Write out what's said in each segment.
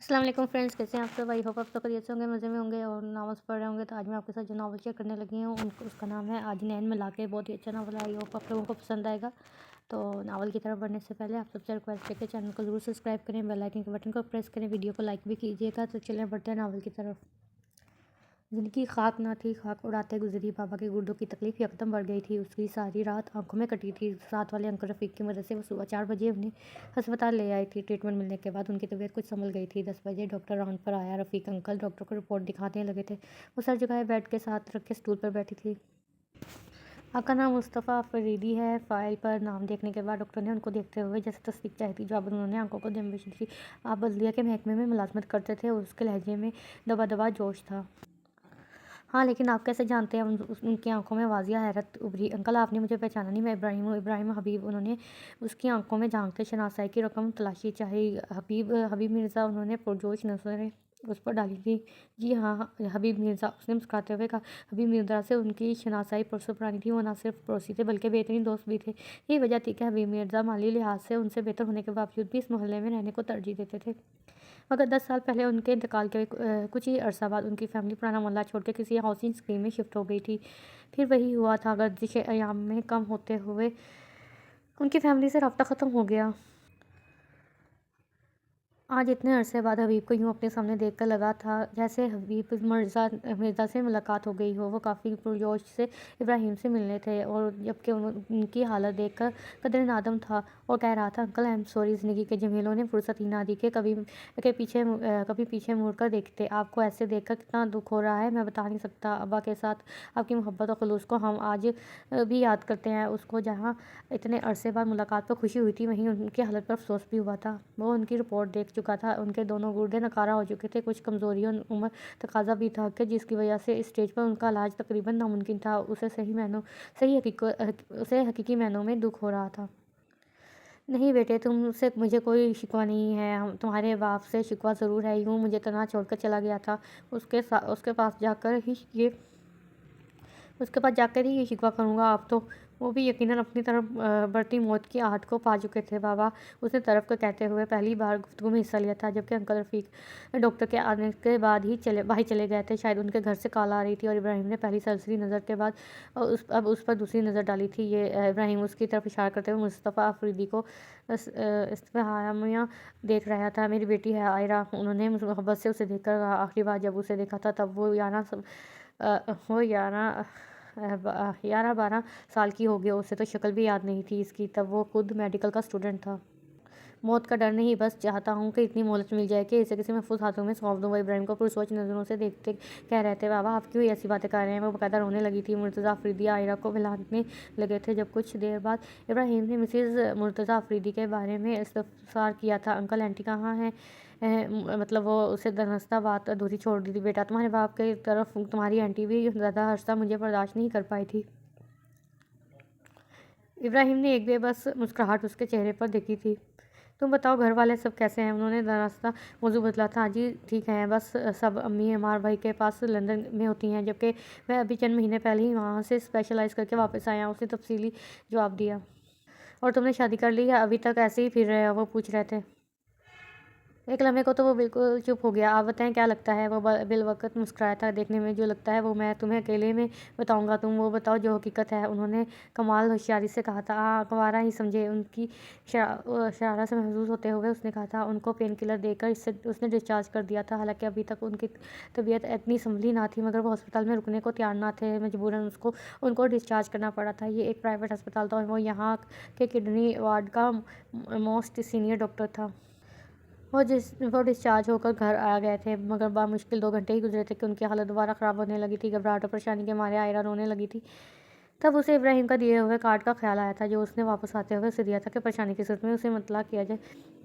अस्सलाम वालेकुम फ्रेंड्स, कैसे हैं आप सब? आई होप आप सब खैरियत से होंगे, मज़े में होंगे और नावल्स पढ़ रहे होंगे। तो आज मैं आपके साथ जो नावल शेयर करने लगी हूँ उसका नाम है आज नैन मिला के। बहुत ही अच्छा नावल है, आई होप आप लोगों को पसंद आएगा। तो नावल की तरफ बढ़ने से पहले आप सबसे रिक्वेस्ट है कि चैनल को ज़रूर सब्सक्राइब करें, बेल आइकन के बटन को प्रेस करें, वीडियो को लाइक भी कीजिएगा। तो चलें बढ़ते हैं नावल की तरफ। जिनकी खाक ना थी खाक उड़ाते गुजरी, बाबा के गुर्दों की तकलीफ यकदम बढ़ गई थी। उसकी सारी रात आंखों में कटी थी। साथ वाले अंकल रफ़ीक की मदद से वो सुबह 4 बजे उन्हें अस्पताल ले आई थी। ट्रीटमेंट मिलने के बाद उनकी तबीयत कुछ संभल गई थी। 10 बजे डॉक्टर राउंड पर आया। रफ़ीक अंकल डॉक्टर को रिपोर्ट दिखाने लगे थे। वो सर झुकाए बेड के साथ रखे स्टूल पर बैठी थी। आपका नाम मुस्तफ़ा फरीदी है। फाइल पर नाम देखने के बाद डॉक्टर ने उनको देखते हुए जैसे तस्दीक चाही थी जवाब उन्होंने आंखों को दम दी। आप बल्दिया के महकमे में मुलाजमत करते थे। उसके लहजे में दबा दबा जोश था। हाँ, लेकिन आप कैसे जानते हैं? उनकी आँखों में वाज़िया हैरत उभरी। अंकल, आपने मुझे पहचाना नहीं? मैं इब्राहिम हूँ, इब्राहिम हबीब। उन्होंने उसकी आँखों में झाँकते शनासाई की रकम तलाशी चाही। हबीब हबीब मिर्ज़ा। उन्होंने पुरजोश नज़रें उस पर डाली थी। जी हाँ, हबीब मिर्ज़ा, उसने मुस्कुराते हुए कहा। हबीब मिर्ज़ा से उनकी शनासाई परसों पुरानी थी। वो न सिर्फ पड़ोसी थे बल्कि बेहतरीन दोस्त भी थे। यही वजह थी कि हबीब मिर्ज़ा माली लिहाज से उनसे बेहतर होने के बावजूद भी इस मोहल्ले में रहने को तरजीह देते थे। मगर 10 साल पहले उनके इंतकाल के कुछ ही अरसा बाद उनकी फैमिली पुराना मोहल्ला छोड़ के किसी हाउसिंग स्कीम में शिफ्ट हो गई थी। फिर वही हुआ था, गर्दिश अयाम में कम होते हुए उनकी फैमिली से राब्ता ख़त्म हो गया। आज इतने अरसे बाद हबीब को यूँ अपने सामने देखकर लगा था जैसे हबीब मिर्ज़ा से मुलाकात हो गई हो। वो काफ़ी पुरजोश से इब्राहिम से मिलने थे और जबकि उनकी हालत देखकर कदरे नादम था और कह रहा था, अंकल आई एम सॉरी। ज़िंदगी के झमेलों ने फुर्सत ही ना दी कि कभी पीछे मुड़ कर देखते। आपको ऐसे देखकर कितना दुख हो रहा है मैं बता नहीं सकता। अब्बा के साथ आपकी मोहब्बत और खलूस को हम आज भी याद करते हैं। उसको जहाँ इतने अरसे बाद मुलाकात पर खुशी हुई थी वहीं उनकी हालत पर अफसोस भी हुआ था। वो उनकी रिपोर्ट देख चुका था। उनके दोनों गुर्दे नकारा हो चुके थे। कुछ कमज़ोरी और उम्र तकाजा भी था कि जिसकी वजह से इस स्टेज पर उनका इलाज तकरीबन नामुमकिन था। उसे हकीकी मायनों में दुख हो रहा था। नहीं बेटे, तुमसे मुझे कोई शिकवा नहीं है। हम तुम्हारे बाप से शिकवा ज़रूर है। यूँ मुझे तनहा छोड़कर चला गया था। उसके पास जाकर ही ये शिकवा करूँगा। अब तो वो भी यकीनन अपनी तरफ बढ़ती मौत की आहट को पा चुके थे। बाबा उसने तरफ को कहते हुए पहली बार गुफ्तगू में हिस्सा लिया था जबकि अंकल रफ़ीक डॉक्टर के आने के बाद ही बाहर चले गए थे। शायद उनके घर से कॉल आ रही थी और इब्राहिम ने पहली सरसरी नज़र के बाद अब उस पर दूसरी नज़र डाली थी। ये इब्राहिम उसकी तरफ इशारा करते हुए मुस्तफ़ा अफरीदी को इस्तफ़हामिया देख रहा था। मेरी बेटी है आयरा। उन्होंने मोहब्बत से उसे देखकर कहा। आखिरी बार जब उसे देखा था तब वो 11-12 साल की हो गई। उसे तो शक्ल भी याद नहीं थी इसकी। तब वो खुद मेडिकल का स्टूडेंट था। मौत का डर नहीं, बस चाहता हूँ कि इतनी मोहलत मिल जाए कि इसे किसी महफूज हाथों में सौंप दूँ। वो इब्राहिम को पुरसोच नज़रों से देखते कह रहे थे, बाबा आप क्यों ऐसी बातें कर रहे हैं? वो बाकायदा रोने लगी थी। मुर्तज़ा अफरीदी आयरा को मिलाने लगे थे। जब कुछ देर बाद इब्राहिम ने मिसेज़ मुर्तज़ा अफरीदी के बारे में इस्तफसार किया था। अंकल आंटी कहाँ हैं? मतलब वो उसे दरअसल बात अधूरी छोड़ दी थी। बेटा, तुम्हारे बाप की तरफ तुम्हारी आंटी भी ज़्यादा अरसा मुझे बर्दाश्त नहीं कर पाई थी। इब्राहिम ने एक बेबस मुस्कुराहट उसके चेहरे पर देखी थी। तुम बताओ घर वाले सब कैसे हैं? उन्होंने दरअसल मौजू बदला था। जी ठीक हैं, बस सब अम्मी अमार भाई के पास लंदन में होती हैं जबकि मैं अभी चंद महीने पहले ही वहाँ से स्पेशलाइज़ करके वापस आया। उसने तफसीली जवाब दिया। और तुमने शादी कर ली या अभी तक ऐसे ही फिर रहे हो? वो पूछ रहे थे। एक लम्हे को तो वो बिल्कुल चुप हो गया। आप बताएं क्या लगता है? वो बिलवक़्त मुस्कुराया था। देखने में जो लगता है वो मैं तुम्हें अकेले में बताऊंगा। तुम वो बताओ जो हकीकत है। उन्होंने कमाल होशियारी से कहा था। गंवारा ही समझे। उनकी शरारत से महसूस होते हुए उसने कहा था, उनको पेन किलर देकर इससे उसने डिस्चार्ज कर दिया था। हालांकि अभी तक उनकी तबीयत इतनी संभली ना थी मगर वो अस्पताल में रुकने को तैयार ना थे। मजबूरन उनको डिस्चार्ज करना पड़ा था। ये एक प्राइवेट अस्पताल था। वो यहाँ के किडनी वार्ड का मोस्ट सीनियर डॉक्टर था। वो डिस्चार्ज होकर घर आ गए थे मगर बामुश्किल 2 घंटे ही गुजरे थे कि उनकी हालत दोबारा ख़राब होने लगी थी। घबराहट और परेशानी के मारे आयरा रोने लगी थी। तब उसे इब्राहिम का दिए हुए कार्ड का ख्याल आया था जो उसने वापस आते हुए उसे दिया था कि परेशानी की सूरत में उसे इत्तला किया जाए,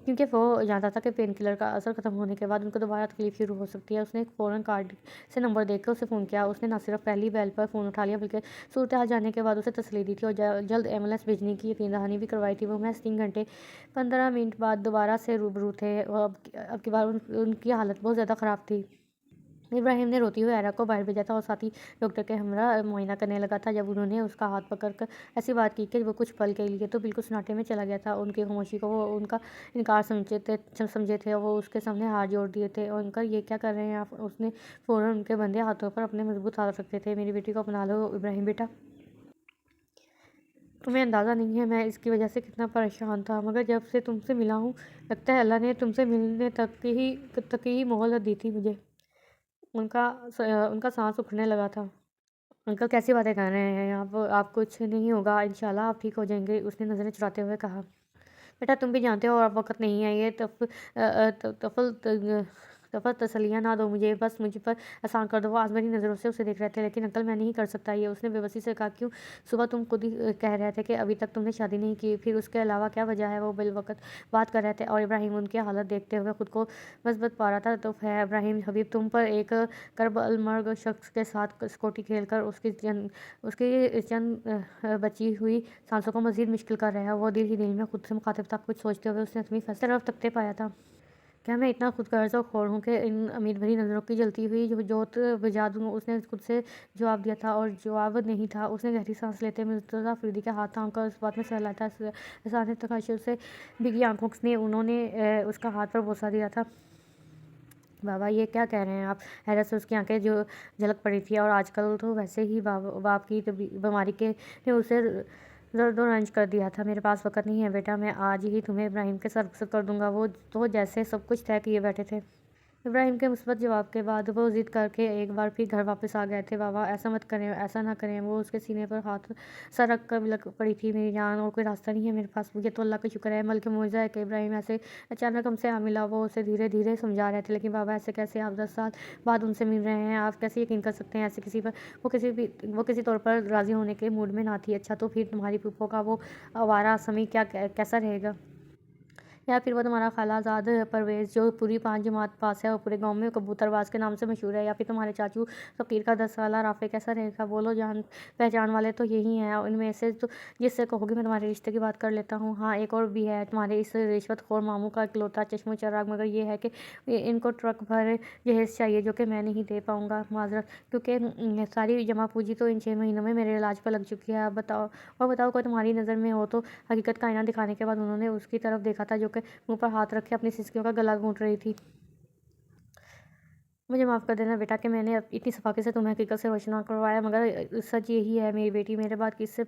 क्योंकि वो जानता था कि पेन किलर का असर ख़त्म होने के बाद उनको दोबारा तकलीफ शुरू हो सकती है। उसने फ़ौरन कार्ड से नंबर देखकर उसे फ़ोन किया। उसने न सिर्फ पहली बेल पर फ़ोन उठा लिया बल्कि सूरत हाल जानने के बाद उसे तसल्ली दी थी और जल्द एम्बुलेंस भेजने की यकीन दहानी भी करवाई थी। वो महज 3 घंटे 15 मिनट बाद दोबारा से रूबरू थे। वो अब की बार उनकी हालत बहुत ज़्यादा ख़राब थी। ابراہیم نے روتی ہوئی آئرہ کو باہر بھیجا تھا اور ساتھ ہی ڈاکٹر کے ہمراہ معائنہ کرنے لگا تھا، جب انہوں نے اس کا ہاتھ پکڑ کر ایسی بات کی کہ وہ کچھ پل کے لیے تو بالکل سناٹے میں چلا گیا تھا۔ ان کی خاموشی کو وہ ان کا انکار سمجھے تھے، وہ اس کے سامنے ہاتھ جوڑ دیے تھے۔ انکل یہ کیا کر رہے ہیں آپ؟ اس نے فوراً ان کے بندھے ہاتھوں پر اپنے مضبوط ہاتھ رکھے تھے۔ میری بیٹی کو اپنا لو ابراہیم بیٹا، تمہیں اندازہ نہیں ہے میں اس کی وجہ سے کتنا پریشان تھا، مگر جب سے تم سے ملا ہوں لگتا ہے اللہ نے تم سے ملنے تک ہی مہلت دی تھی مجھے۔ ان کا سانس اکھڑنے لگا تھا۔ انکل کیسی باتیں کر رہے ہیں آپ کچھ نہیں ہوگا، انشاءاللہ آپ ٹھیک ہو جائیں گے، اس نے نظریں چراتے ہوئے کہا۔ بیٹا تم بھی جانتے ہو اب وقت نہیں ہے، یہ طفل تسلیاں نہ دو مجھے، بس مجھ پر احسان کر دو۔ وہ آزمانی نظروں سے اسے دیکھ رہے تھے۔ لیکن انکل میں نہیں کر سکتا یہ، اس نے بے بسی سے کہا۔ کیوں؟ صبح تم خود ہی کہہ رہے تھے کہ ابھی تک تم نے شادی نہیں کی، پھر اس کے علاوہ کیا وجہ ہے؟ وہ بالوقت بات کر رہے تھے اور ابراہیم ان کی حالت دیکھتے ہوئے خود کو مثبت پا رہا تھا۔ تو ہے ابراہیم حبیب، تم پر ایک کرب المرگ شخص کے ساتھ اسکوٹی کھیل کر اس کی چند بچی ہوئی سانسوں کو مزید مشکل کر رہا ہے۔ وہ دل ہی دل میں خود سے مخاطب تھا، کچھ سوچتے ہوئے اس نے اپنی فیصلے طرف تکتے پایا تھا۔ کیا میں اتنا خود غرض اور خور ہوں کہ ان امید بھری نظروں کی جلتی ہوئی جوت بجھا دوں؟ اس نے خود سے جواب دیا تھا، اور جواب نہیں تھا۔ اس نے گہری سانس لیتے ہوئے مرتضیٰ افریدی کے ہاتھ تھام کر اس بات میں سہلایا تھا احسان تکاشف سے بھیگی آنکھوں سے انہوں نے اس کا ہاتھ پر بوسہ دیا تھا۔ بابا یہ کیا کہہ رہے ہیں آپ؟ حیرت سے اس کی آنکھیں جو جھلک پڑی تھی، اور آج کل تو ویسے ہی باپ کی بیماری نے اسے زرد و رنج کر دیا تھا۔ میرے پاس وقت نہیں ہے بیٹا، میں آج ہی تمہیں ابراہیم کے ساتھ رخصت کر دوں گا۔ وہ تو جیسے سب کچھ طے کیے بیٹھے تھے۔ ابراہیم کے مثبت جواب کے بعد وہ ضد کر کے ایک بار پھر گھر واپس آ گئے تھے۔ بابا ایسا مت کریں، ایسا نہ کریں۔ وہ اس کے سینے پر ہاتھ سر رکھ کر لگ پڑی تھی۔ میری جان، اور کوئی راستہ نہیں ہے میرے پاس، یہ تو اللہ کا شکر ہے، بلکہ معجزہ ہے کہ ابراہیم ایسے اچانک ہم سے آ ملا۔ وہ اسے دھیرے دھیرے سمجھا رہے تھے۔ لیکن بابا ایسے کیسے؟ آپ 10 سال بعد ان سے مل رہے ہیں، آپ کیسے یقین کر سکتے ہیں ایسے کسی پر؟ وہ کسی طور پر راضی ہونے کے موڈ میں نہ تھی۔ اچھا تو پھر تمہاری پھوپھو کا وہ آوارہ سمیع کیسا رہے گا؟ یا پھر وہ تمہارا خالہ زاد پرویز جو پوری 5 جماعت پاس ہے اور پورے گاؤں میں کبوتر باز کے نام سے مشہور ہے؟ یا پھر تمہارے چاچو فقیر کا 10 سالہ رافع کیسا رہے گا؟ بولو، جان پہچان والے تو یہی ہیں، ان میں سے جس سے کہو گی میں تمہارے رشتے کی بات کر لیتا ہوں۔ ہاں ایک اور بھی ہے، تمہارے اس رشوت خور ماموں کا اکلوتا چشم و چراغ، مگر یہ ہے کہ ان کو ٹرک بھر جہیز چاہیے جو کہ میں نہیں دے پاؤں گا، معذرت، کیونکہ ساری جمع پونجی تو ان 6 مہینوں میں میرے علاج پر لگ چکی ہے۔ اب بتاؤ کوئی تمہاری نظر میں ہو تو؟ حقیقت کا آئینہ دکھانے کے بعد انہوں نے اس کی طرف دیکھا تھا جو کہ منہ پر ہاتھ رکھے اپنی سسکیوں کا گلا گھونٹ رہی تھی۔ مجھے معاف کر دینا بیٹا کہ میں نے اتنی صفاقت سے تمہیں حقیقت سے روشناس کروایا، مگر سچ یہی ہے میری بیٹی، میرے بعد کس سے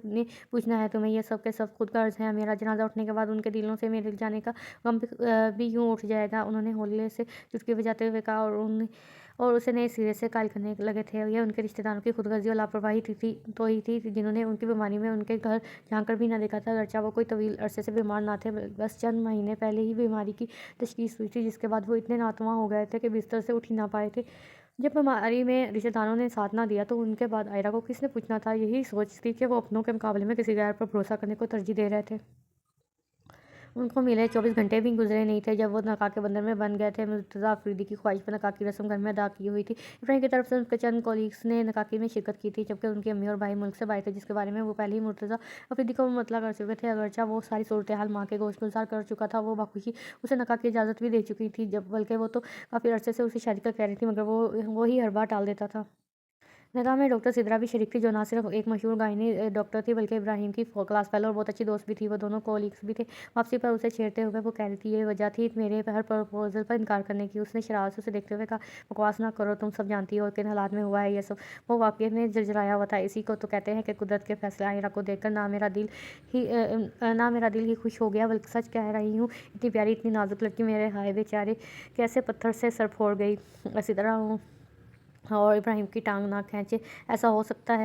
پوچھنا ہے تمہیں؟ یہ سب کے سب خود غرض ہیں۔ میرا جنازہ اٹھنے کے بعد ان کے دلوں سے میرے جانے کا غم بھی یوں اٹھ جائے گا، انہوں نے ہولے سے چٹکی بجاتے ہوئے کہا، اور اسے نئے سرے سے قائل کرنے لگے تھے۔ یہ ان کے رشتہ داروں کی خود غرضی اور لاپرواہی ہی تھی جنہوں نے ان کی بیماری میں ان کے گھر جھانک کر بھی نہ دیکھا تھا۔ اگرچہ وہ کوئی طویل عرصے سے بیمار نہ تھے، بس چند مہینے پہلے ہی بیماری کی تشخیص ہوئی تھی، جس کے بعد وہ اتنے ناتواں ہو گئے تھے کہ بستر سے اٹھ ہی نہ پائے تھے۔ جب بیماری میں رشتہ داروں نے ساتھ نہ دیا تو ان کے بعد آئرہ کو کس نے پوچھنا تھا؟ یہی سوچ تھی کہ وہ اپنوں کے مقابلے میں کسی غیر پر بھروسہ کرنے کو ترجیح دے رہے تھے۔ ان کو ملے 24 گھنٹے بھی گزرے نہیں تھے جب وہ نکاح کے بندھن میں بندھ گئے تھے۔ مرتضیٰ افریدی کی خواہش پر نکاح کی رسم گھر میں ادا کی ہوئی تھی۔ ابراہیم کی طرف سے ان کے چند کولیگز نے نکاح میں شرکت کی تھی، جبکہ ان کی امی اور بھائی ملک سے باہر تھے، جس کے بارے میں وہ پہلے ہی مرتضیٰ افریدی کو مطلع کر چکے تھے۔ اگرچہ وہ ساری صورتحال ماں کے گوش گزار کر چکا تھا، وہ بخوشی اسے نکاح کی اجازت بھی دے چکی تھی، بلکہ وہ تو کافی عرصے سے اسے شادی کا کہہ رہی تھی، مگر وہ ہی ہر بار ٹال دیتا تھا۔ نکاح میں ڈاکٹر سدرا بھی شریک تھی، جو نہ صرف ایک مشہور گائنی ڈاکٹر تھی بلکہ ابراہیم کی کلاس فیلو اور بہت اچھی دوست بھی تھی۔ وہ دونوں کولیگز بھی تھے۔ واپسی پر اسے چھیڑتے ہوئے وہ کہہ رہی تھی، یہ وجہ تھی میرے ہر پروپوزل پر انکار کرنے کی؟ اس نے شرارت سے اسے دیکھتے ہوئے کہا، بکواس نہ کرو، تم سب جانتی ہو کن حالات میں ہوا ہے یہ سب۔ وہ واقعے میں جھرجھرایا ہوا تھا۔ اسی کو تو کہتے ہیں کہ قدرت کے فیصلے۔ آئرہ کو دیکھ کر نہ میرا دل ہی خوش ہو گیا، بلکہ سچ کہہ رہی ہوں، اتنی پیاری اتنی نازک لڑکی، میرے ہائے بیچارے، کیسے پتھر سے سر پھوڑ گئی۔ اسی طرح اور ابراہیم کی ٹانگ نہ کھینچے، ایسا ہو سکتا ہے؟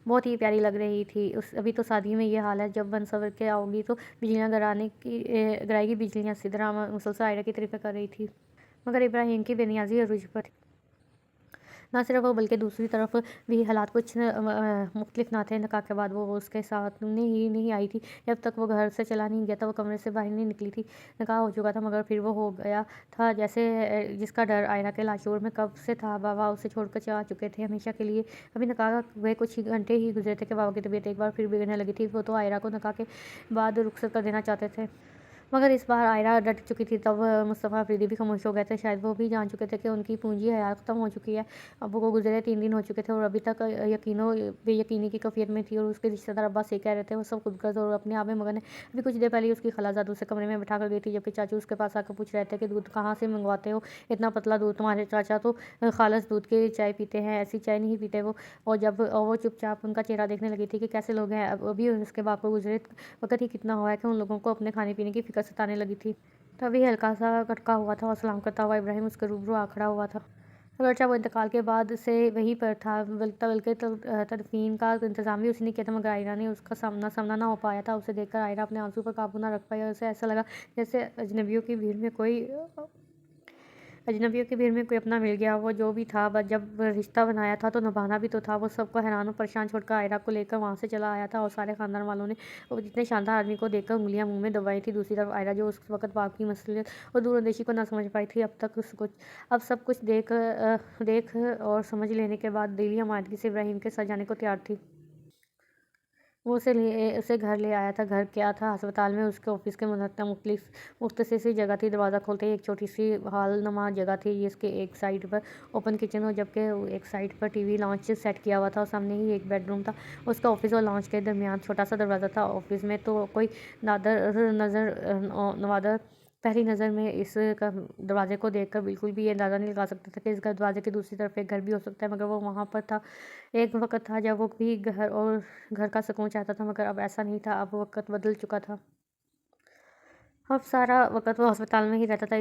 بہت ہی پیاری لگ رہی تھی۔ ابھی تو شادی میں یہ حال ہے، جب بن سور کے آؤ گی تو بجلیاں گرائے گی بجلیاں۔ سدرا مسلسل آئرہ کی تعریفیں کر رہی تھی، مگر ابراہیم کی بے نیازی عروج پر تھی۔ نہ صرف وہ بلکہ دوسری طرف بھی حالات کچھ مختلف نہ تھے۔ نکاح کے بعد وہ اس کے سامنے ہی نہیں آئی تھی، جب تک وہ گھر سے چلا نہیں گیا تھا، وہ کمرے سے باہر نہیں نکلی تھی۔ نکاح ہو چکا تھا، مگر پھر وہ ہو گیا تھا جس کا ڈر آئرہ کے لاشعور میں کب سے تھا۔ بابا اسے چھوڑ کر جا چکے تھے ہمیشہ کے لیے۔ ابھی نکاح ہوئے کچھ گھنٹے ہی گزرے تھے کہ بابا کی طبیعت ایک بار پھر بگڑنے لگی تھی۔ وہ تو آئرہ کو نکاح کے بعد رخصت کر دینا چاہتے تھے۔ मगर इस बार आयरा डट चुकी थी। तब मुस्तफ़ा अफरीदी भी खामोश हो गए थे। शायद वो भी जान चुके थे कि उनकी पूंजी हयात ख़त्म हो चुकी है। अब्बू को गुजरे 3 दिन हो चुके थे और अभी तक यकीनो बेयकीनी की कैफियत में थी और उसके रिश्तेदार अब्बास ये कह रहे थे वो सब खुदगर्ज और अपने आप में मगन है। अभी कुछ देर पहले उसकी खालाजाद उसे कमरे में बिठा कर गई थी, जबकि चाचू उसके पास आकर पूछ रहे थे कि दूध कहाँ से मंगवाते हो, इतना पतला दूध। तुम्हारे चाचा तो खालस दूध की चाय पीते हैं, ऐसी चाय नहीं पीते वो। और जब वो चुपचाप उनका चेहरा देखने लगी थी कि कैसे लोग हैं। अब अभी उसके बाप को गुजरे वक्त ही कितना हुआ है कि उन लोगों को अपने खाने पीने की फिक्र सताने लगी थी। तभी हल्का सा खटका हुआ था और सलाम करता हुआ इब्राहिम उसके रूबरू आ खड़ा हुआ था। अगरचे वो इंतकाल के बाद से वहीं पर था, बल्कि तदफीन का इंतज़ाम भी उसी ने किया था, मगर आयरा ने उसका सामना ना हो पाया था। उसे देखकर आयरा अपने आंसू पर काबू ना रख पाई और उसे ऐसा लगा जैसे अजनबियों की भीड़ में कोई अपना मिल गया। वो जो भी था, जब रिश्ता बनाया था तो निभाना भी तो था। वो सबको हैरान और परेशान छोड़कर आयरा को लेकर वहाँ से चला आया था और सारे खानदान वालों ने वो इतने शानदार आदमी को देखकर उंगलियां मुंह में दबाई थी। दूसरी तरफ आयरा, जो उस वक्त बाप की मसलियत और दूरअंदेशी को ना समझ पाई थी, अब सब कुछ देख और समझ लेने के बाद दिली हमादगी से इब्राहिम के साथ जाने को तैयार थी। वो उसे घर ले आया था। घर क्या था, अस्पताल में उसके ऑफिस के मुख्तसर सी जगह थी। दरवाज़ा खोलते ही एक छोटी सी हॉल नुमा जगह थी, जिसके एक साइड पर ओपन किचन और जबकि एक साइड पर टीवी लॉन्च सेट किया हुआ था और सामने ही एक बेडरूम था। उसका ऑफिस और लॉन्च के दरमियान छोटा सा दरवाज़ा था। ऑफिस में तो कोई नवादर पहली नज़र में इस दरवाजे को देखकर बिल्कुल भी ये अंदाज़ा नहीं लगा सकता था कि इस दरवाजे की दूसरी तरफ एक घर भी हो सकता है, मगर वो वहाँ पर था। एक वक्त था जब वो भी घर का सुकून चाहता था, मगर अब ऐसा नहीं था। अब वक्त बदल चुका था। अब सारा वक्त वो अस्पताल में ही रहता था,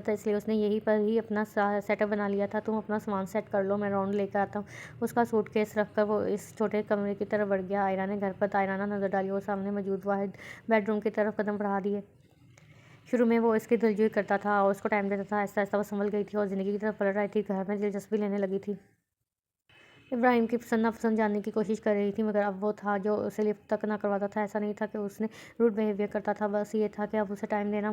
इसलिए उसने यहीं पर ही अपना सेटअप बना लिया था। तुम अपना सामान सेट कर लो, मैं राउंड लेकर आता हूँ। उसका सूटकेस रखकर वो इस छोटे कमरे की तरफ बढ़ गया। आयरा ने घर पर तायराना नज़र डाली और सामने मौजूद वाहिद बेडरूम की तरफ कदम बढ़ा दिए। शुरू में वो इसकी दिलजोई करता था और उसको टाइम देता था। आहिस्ता आहिस्ता वो संभल गई थी और ज़िंदगी की तरफ पलट रही थी। घर में दिलचस्पी लेने लगी थी। इब्राहिम की पसंद नापसंद जानने की कोशिश कर रही थी, मगर अब वो था जो उसे लिफ्ट तक ना करवाता था। ऐसा नहीं था कि उसने रूड बिहेवियर करता था, बस ये था कि अब उसे टाइम देना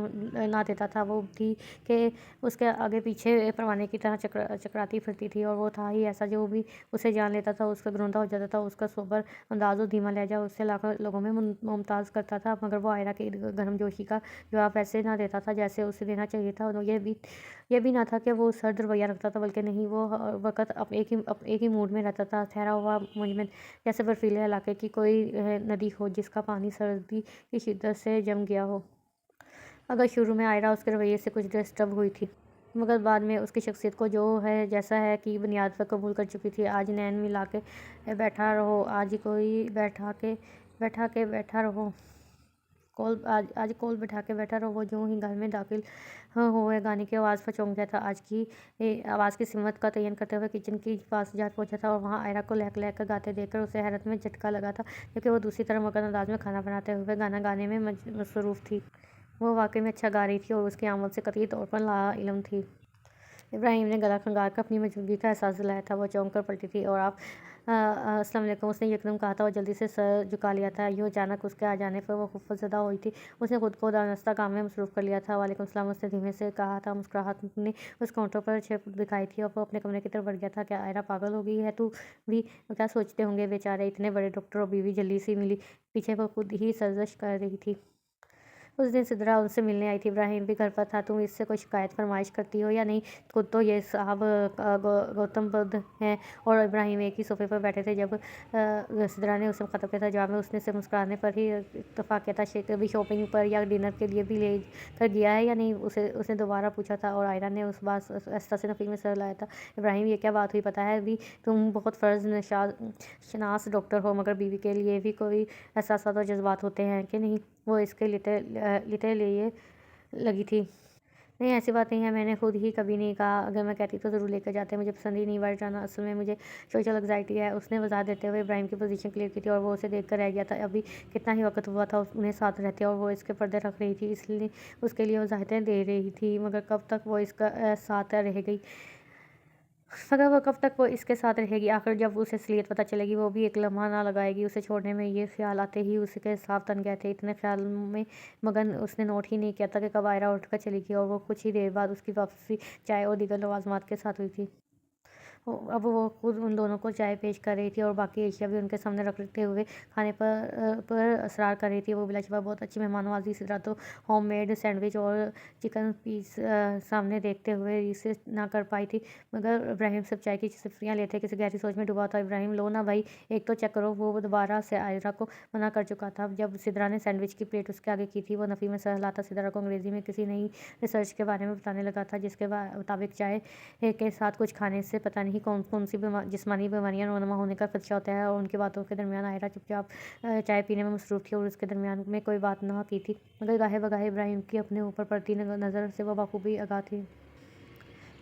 ना देता था। वो थी कि उसके आगे पीछे परवाने की तरह चकराती फिरती थी, और वो था ही ऐसा जो भी उसे जान लेता था उसका गरौंदा हो जाता था। उसका सोबर अंदाज और धीमा लहजा उससे लाखों लोगों में मुमताज़ करता था, मगर वो आयरा की गर्मजोशी का जवाब वैसे ना देता था जैसे उसे देना चाहिए था। और ये भी ना था कि वो सर्द रवैया रखता था, बल्कि नहीं, वो हर वक्त एक ही मूड में रहता था, ठहरा हुआ मुंजमद, जैसे बर्फीले इलाके की कोई नदी हो जिसका पानी सर्दी की शिद्दत से जम गया हो। अगर शुरू में आयरा उसके रवैये से कुछ डिस्टर्ब हुई थी, मगर बाद में उसकी शख्सियत को जो है जैसा है की बुनियाद पर कबूल कर चुकी थी। आज नैन मिला के बैठा रहो, आज कोई बैठा रहो, आज कोल बैठा के बैठा रहो। वो जो ही घर में दाखिल हुए गाने की आवाज़ पर चौंक गया था। आवाज़ की सिमत का तयन करते हुए किचन के पास जा पहुंचा था और वहाँ आयरा को लहक लहक कर गाते देखकर उसे हैरत में झटका लगा था, क्योंकि वो दूसरी तरफ मगन अंदाज में खाना बनाते हुए गाना गाने में मसरूफ़ थी। वो वाकई में अच्छा गा रही थी और उसके अमल से कतई तौर पर लाइल्म थी। इब्राहिम ने गला खंगार कर अपनी मौजूदगी का एहसास दिलाया था। वो चौंक कर पलटी थी और अस्सलाम वालेकुम उसने यकदम कहा था और जल्दी से सर झुका लिया था। यूँ अचानक उसके आ जाने पर वो खौफज़दा हुई थी। उसने खुद को दानस्ता काम में मसरूफ़ कर लिया था। वालेकुम सलाम उसने धीमे से कहा था। मुस्कुराहट ने उस काउंटर पर छिप दिखाई थी और वो अपने कमरे की तरफ बढ़ गया था। क्या आयरा पागल हो गई है तू भी? क्या सोचते होंगे बेचारे, इतने बड़े डॉक्टर और बीवी जल्दी सी मिली। पीछे वो खुद ही सर्जश कर रही थी। उस दिन सिद्रा उनसे मिलने आई थी। इब्राहिम भी घर पर था। तुम इससे कोई शिकायत फरमाइश करती हो या नहीं? खुद तो ये साहब गौतम बुद्ध हैं और इब्राहिम एक ही सोफे पर बैठे थे जब सिद्रा ने उसे मुखातब किया था। जवाब में उसने से मुस्कुराने पर ही इत्तफाक किया था। कभी शॉपिंग पर या डिनर के लिए भी ले कर गया है या नहीं, उसने दोबारा पूछा था और आयरा ने उस बात आस्ता से नफी में सर लाया था। इब्राहिम, ये क्या बात हुई? पता है भी तुम बहुत फ़र्ज शनास डॉक्टर हो, मगर बीवी के लिए भी कोई एहसास और जज्बात होते हैं कि नहीं? वो इसके लिटे लिए लगी थी। नहीं, ऐसी बात नहीं है, मैंने खुद ही कभी नहीं कहा। अगर मैं कहती तो ज़रूर लेकर जाते। मुझे पसंद ही नहीं बाहर जाना, असल में मुझे सोशल एंग्जाइटी है। उसने वजाहत देते हुए इब्राहिम की पोजीशन क्लियर की थी और वो उसे देखकर रह गया था। अभी कितना ही वक्त हुआ था उन्हें साथ रहते और वो इसके पर्दे रख रही थी, इसलिए उसके लिए वजाहतें दे रही थी, मगर कब तक वो इसका साथ रह गई? मगर वो कब तक वो इसके साथ रहेगी? आखिर जब उसे असलियत पता चलेगी वो भी एक लम्हा ना लगाएगी उसे छोड़ने में। ये ख्याल आते ही उसके साफ तन गए थे। इतने ख्याल में मगन उसने नोट ही नहीं किया था कि कब आयरा उठकर चली गई और वो कुछ ही देर बाद उसकी वापसी चाय और दीगर लवाजमात के साथ हुई थी। अब वो खुद उन दोनों को चाय पेश कर रही थी और बाकी एशिया भी उनके सामने रखते हुए खाने पर असरार कर रही थी। वो बिलाशुबा बहुत अच्छी मेहमाननवाजी सिदरा तो होममेड सैंडविच और चिकन पीस सामने देखते हुए इसे ना कर पाई थी, मगर इब्राहिम सब चाय की सिफरियाँ लेते किसी गहरी सोच में डूबा था। इब्राहिम, लो ना भाई, एक तो चेक करो। वो दोबारा से आयरा को मना कर चुका था। जब सिदरा ने सैंडविच की प्लेट उसके आगे की थी, वो नफ़ी में सहलाता सिदरा को अंग्रेज़ी में किसी नई रिसर्च के बारे में बताने लगा था, जिसके मुताबिक चाय के साथ कुछ खाने से पता नहीं कौन कौन सी जिस्मानी बीमारियां रोनमा होने का खदशा होता है। और उनकी बातों के दरमियान आयरा चुपचाप चाय पीने में मसरूफ़ थी और उसके दरमियान में कोई बात ना की थी, मगर गाहे बगाहे इब्राहिम की अपने ऊपर पड़ती नज़र से वह बखूबी आगाह थी।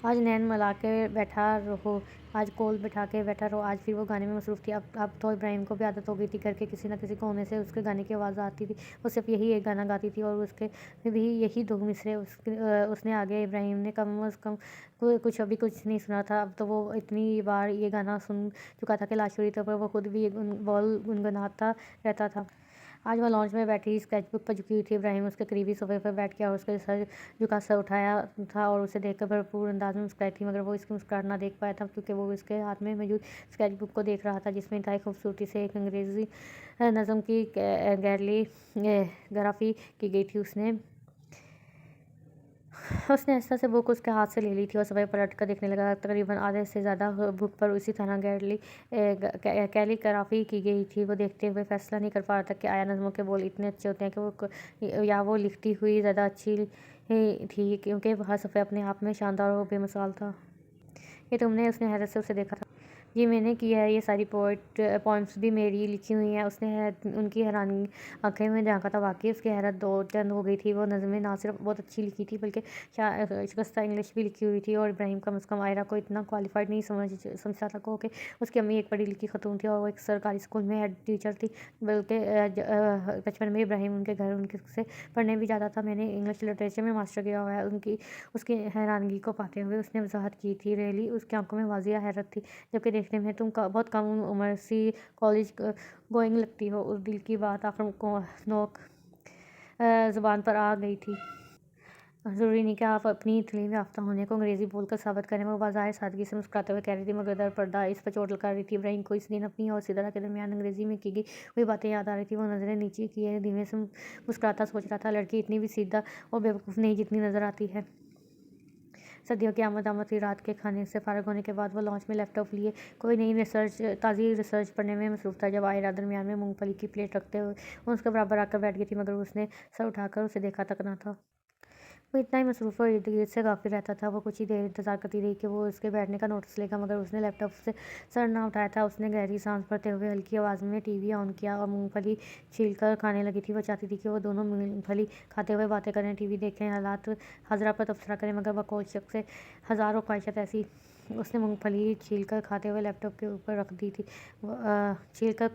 आज नैन मिला के बैठा रहो, आज कोल बैठा के बैठा रहो। आज फिर वो गाने में मसरूफ़ थी। अब तो इब्राहिम को भी आदत हो गई थी, घर के किसी न किसी कोने से उसके गाने की आवाज़ आती थी। वो सिर्फ यही एक गाना गाती थी और उसके भी यही दो मिसरे उसने आगे। इब्राहिम ने कम अज़ कम कुछ नहीं सुना था। अब तो वो इतनी बार ये गाना सुन चुका था कि लाशुरी तौर पर वो खुद भी बॉल गुनगुनाता रहता था। आज वह लॉन्च में बैठी स्केच बुक पर झुकी हुई थी। इब्राहिम उसके करीबी सोफे पर बैठ गया और उसके सर झुका सर उठाया था और उसे देखकर भरपूर अंदाज में मुस्कुराई थी, मगर वो इसकी मुस्कुराहट ना देख पाया था, क्योंकि वो उसके हाथ में मौजूद स्केच बुक को देख रहा था, जिसमें इंतहाई खूबसूरती से एक अंग्रेज़ी नज़म की गैरली ग्राफी की गई थी। उसने आहिस्ता से बुक उसके हाथ से ले ली थी और सफ़ेद पलट कर देखने लगा। तकरीबन आधे से ज़्यादा बुक पर उसी तरह कैलीग्राफी की गई थी। वो देखते हुए फैसला नहीं कर पा रहा था कि आया नज़मों के बोल इतने अच्छे होते हैं कि वो लिखती हुई ज़्यादा अच्छी थी, क्योंकि हर सफ़े अपने आप में शानदार और बेमिसाल था। ये तुमने? उसने हैरत से उसे देखा था। जी मैंने किया है, ये सारी पोइम्स भी मेरी लिखी हुई हैं। उसने उनकी हैरानी आंखें में झांका था। वाकई उसकी हैरत दो चंद हो गई थी। वो नज़में ना सिर्फ बहुत अच्छी लिखी थी, बल्कि शिकस्ता इंग्लिश भी लिखी हुई थी। और इब्राहिम कम अज़ कम आयरा को इतना क्वालिफाइड नहीं समझता था कि उसकी अम्मी एक पढ़ी लिखी खतून थी और वो एक सरकारी स्कूल में हेड टीचर थी। बल्कि बचपन में इब्राहिम उनके घर उनके से पढ़ने भी जाता था। मैंने इंग्लिश लिटरेचर में मास्टर किया हुआ है। उसकी हैरानगी को पाते हुए उसने वजाहत की थी। रियली? उसकी आंखों में वाज़िया हैरत थी, जबकि देखने में तुम बहुत कम उम्र सी कॉलेज गोइंग लगती हो। उस दिल की बात आखिर नोक ज़ुबान पर आ गई थी। ज़रूरी नहीं कि आप अपनी तालीम याफ्ता होने को अंग्रेज़ी बोलकर साबित करें। वो बाज़ाहिर सादगी से मुस्कुराते हुए कह रही थी, मगर दर पर्दा इस पर चोट लगा रही थी। इब्राहिम को इस दिन अपनी और सिदरा के दरमियान अंग्रेज़ी में की गई वही बातें याद आ रही थी। वो नज़रें नीचे किए धीमे से मुस्कुराता सोच रहा था, लड़की इतनी भी सीधा और बेवकूफ़ नहीं जितनी नज़र आती है। सर्दियों की आमद थी। रात के खाने से फारग होने के बाद वो लॉन्च में लैपटॉप लिए कोई नई ताज़ी रिसर्च पढ़ने में मसरूफ़ था, जब आयरा दरमियान में मूंगफली की प्लेट रखते हुए उसके बराबर आकर बैठ गई थी, मगर उसने सर उठाकर उसे देखा तक न था। वो इतना ही मसरूफ़ और इर्द-गिर्द से गाफिल रहता था। वो कुछ ही देर इंतज़ार करती रही कि वो उसके बैठने का नोटिस लेगा, मगर उसने लैपटॉप से सर ना उठाया था। उसने गहरी सांस भरते हुए हल्की आवाज़ में टीवी ऑन किया और मूंगफली छीलकर खाने लगी थी। वो चाहती थी कि वो दोनों मूंगफली खाते हुए बातें करें, टीवी देखें, हालात हाज़िरा पर तबसरा करें, मगर बकौल शख्स से हज़ारों ख्वाहिशात ऐसी। उसने मूंगफली छीलकर खाते हुए लैपटॉप के ऊपर रख दी थी। छीलकर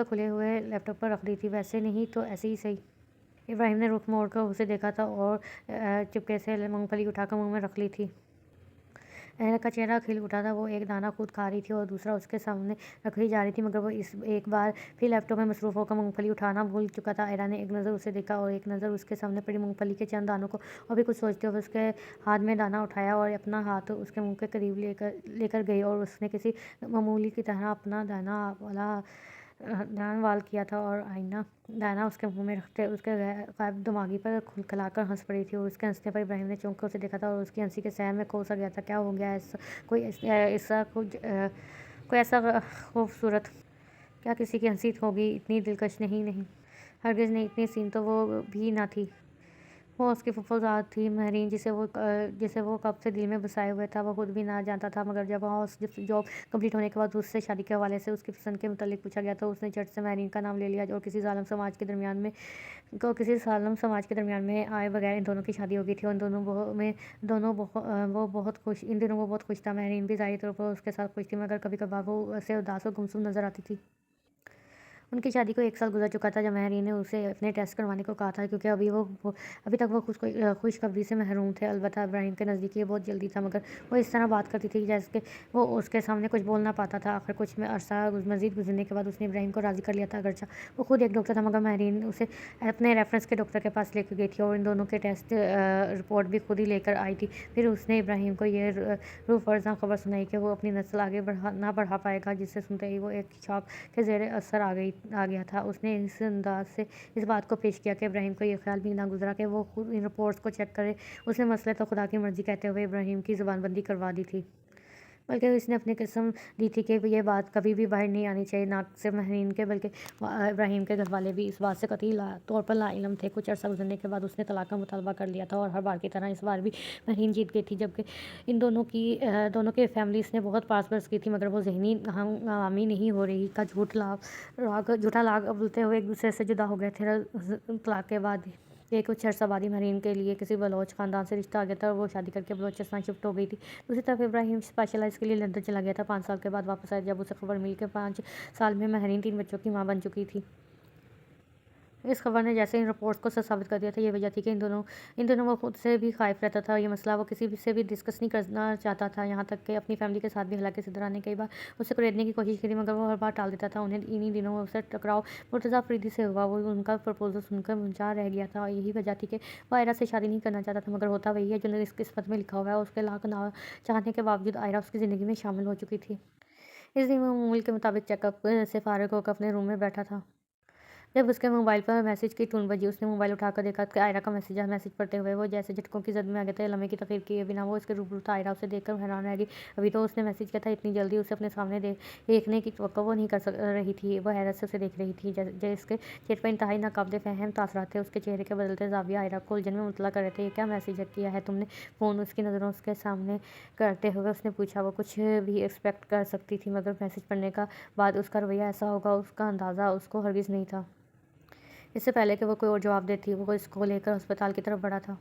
खुले हुए लैपटॉप पर रख दी थी। वैसे नहीं तो ऐसे ही सही। इब्राहिम ने रुख मोड़कर उसे देखा था और चुपके से मूंगफली उठाकर मुंह में रख ली थी। अहरा का चेहरा खिल उठा था। वो एक दाना खुद खा रही थी और दूसरा उसके सामने रखी जा रही थी, मगर वो इस एक बार फिर लैपटॉप में मसरूफ़ होकर मूंगफली उठाना भूल चुका था। अहरा ने एक नज़र उसे देखा और एक नज़र उसके सामने पड़ी मूंगफली के चंद दानों को, और भी कुछ सोचते हुए उसके हाथ में दाना उठाया और अपना हाथ उसके मुँह के करीब लेकर गई, और उसने किसी मामूली की तरह अपना ध्यान वाल किया था और आईना दाना उसके मुंह में रखते उसके गायब दिमागी पर खिलखिलाकर हंस पड़ी थी। और उसके हंसने पर इब्राहिम ने चौंक कर उसे देखा था और उसकी हंसी के सहर में खो सा गया था। क्या हो गया? कोई ऐसा खूबसूरत? क्या किसी की हंसी होगी? इतनी दिलकश नहीं नहीं, हरगिज़ नहीं। इतनी सीन तो वो भी ना थी। वो उसकी फुफुज़ाद थी महरीन, जिसे वो कब से दिल में बसाए हुए था। वो खुद भी ना जानता था, मगर जब वहाँ उस जॉब कंप्लीट होने के बाद उससे शादी के हवाले से उसकी पसंद के मुतालिक पूछा गया, तो उसने झट से महरीन का नाम ले लिया और किसी ज़ालिम समाज के दरमियान में आए बगैर इन दोनों की शादी हो गई थी। और इन दिनों वो बहुत खुश था। महरीन भी ज़ाहिरी तौर पर उसके साथ खुश थी, मगर कभी कभार वो उसे उदास और गुमसुम नज़र आती थी। ان کی شادی کو 1 سال گزر چکا تھا جب ماہرین نے اسے اپنے ٹیسٹ کروانے کو کہا تھا، کیونکہ ابھی تک وہ خوشخبری سے محروم تھے۔ البتہ ابراہیم کے نزدیک یہ بہت جلدی تھا، مگر وہ اس طرح بات کرتی تھی جیسے کہ وہ اس کے سامنے کچھ بول نہ پاتا تھا۔ آخر کچھ عرصہ مزید گزرنے کے بعد اس نے ابراہیم کو راضی کر لیا تھا۔ اگرچہ وہ خود ایک ڈاکٹر تھا، مگر ماہرین اسے اپنے ریفرنس کے ڈاکٹر کے پاس لے کے گئی تھی اور ان دونوں کے ٹیسٹ رپورٹ بھی خود ہی لے کر آئی تھی۔ پھر اس نے ابراہیم کو یہ روح فرزاں خبر سنائی کہ وہ اپنی نسل آگے نہ بڑھا پائے گا، جسے سنتے ہی وہ ایک شوق کے زیر اثر آ گیا تھا۔ اس نے اس انداز سے اس بات کو پیش کیا کہ ابراہیم کو یہ خیال بھی نہ گزرا کہ وہ خود ان رپورٹس کو چیک کرے۔ اس نے مسئلہ تو خدا کی مرضی کہتے ہوئے ابراہیم کی زبان بندی کروا دی تھی، بلکہ اس نے اپنی قسم دی تھی کہ یہ بات کبھی بھی باہر نہیں آنی چاہیے۔ نہ صرف ماہرین کے بلکہ ابراہیم کے گھر والے بھی اس بات سے قطعی طور پر لا علم تھے۔ کچھ عرصہ گزرنے کے بعد اس نے طلاق کا مطالبہ کر لیا تھا اور ہر بار کی طرح اس بار بھی ماہرین جیت گئی تھی، جبکہ ان دونوں کے فیملیز نے بہت پاس برس کی تھی، مگر وہ ذہنی ہمی نہیں ہو رہی کا جھوٹا لاگ ابلتے ہوئے ایک دوسرے سے جدا ہو گئے تھے۔ طلاق کے بعد کچھ عرصہ بعد ہی ماہرین کے لیے کسی بلوچ خاندان سے رشتہ آ گیا تھا اور وہ شادی کر کے بلوچستان شفٹ ہو گئی تھی۔ دوسری طرف ابراہیم اسپیشلائز کے لیے لندن چلا گیا تھا۔ 5 سال کے بعد واپس آیا جب اسے خبر ملی کہ 5 سال میں ماہرین 3 بچوں کی ماں بن چکی تھی۔ اس خبر نے جیسے ان رپورٹس کو سچ ثابت کر دیا تھا۔ یہ وجہ تھی کہ ان دونوں وہ خود سے بھی خائف رہتا تھا۔ یہ مسئلہ وہ کسی سے بھی ڈسکس نہیں کرنا چاہتا تھا، یہاں تک کہ اپنی فیملی کے ساتھ بھی۔ حالانکہ سدرا نے کئی بار اسے کریدنے کی کوشش کی تھی، مگر وہ ہر بار ٹال دیتا تھا۔ انہی دنوں اسے ٹکراؤ مرتضیٰ افریدی سے ہوا۔ وہ ان کا پرپوزل سن کر منچار رہ گیا تھا۔ یہی وجہ تھی کہ وہ آئرہ سے شادی نہیں کرنا چاہتا تھا، مگر ہوتا وہی ہے جو اس قسمت میں لکھا ہوا ہے۔ اس کے لاکھ نہ چاہنے کے باوجود آئرہ اس کی زندگی میں شامل ہو چکی تھی۔ اس دن وہ معمول کے مطابق چیک اپ سے فارغ ہو کر اپنے روم میں بیٹھا تھا جب اس کے موبائل پر میسج کی ٹون بجی۔ اس نے موبائل اٹھا کر دیکھا کہ آئرہ کا میسج پڑھتے ہوئے وہ جیسے جھٹکوں کی زد میں آ گیا تھا۔ لمحے کی تاخیر کیے بنا وہ اس کے روبرو تھا۔ آئرہ اسے دیکھ کر حیران رہ گئی۔ ابھی تو اس نے میسج کیا تھا، اتنی جلدی اسے اپنے سامنے دیکھنے کی توقع وہ نہیں کر رہی تھی۔ وہ حیرت سے اسے دیکھ رہی تھی۔ جس کے چہرے پر انتہائی ناقابل فہم تاثرات تھے، اس کے چہرے کے بدلتے زاویہ آئرہ کو الجھن میں مبتلا کر رہے تھے۔ یہ کیا میسج کیا ہے تم نے؟ فون اس کی نظروں کے سامنے کرتے ہوئے اس نے پوچھا۔ وہ کچھ بھی ایکسپیکٹ کر سکتی تھی، مگر میسج پڑھنے کے بعد اس کا رویہ ایسا ہوگا اس کا اندازہ اس کو ہرگز نہیں تھا۔ اس سے پہلے کہ وہ کوئی اور جواب دیتی، وہ اس کو لے کر ہسپتال کی طرف بڑھا تھا۔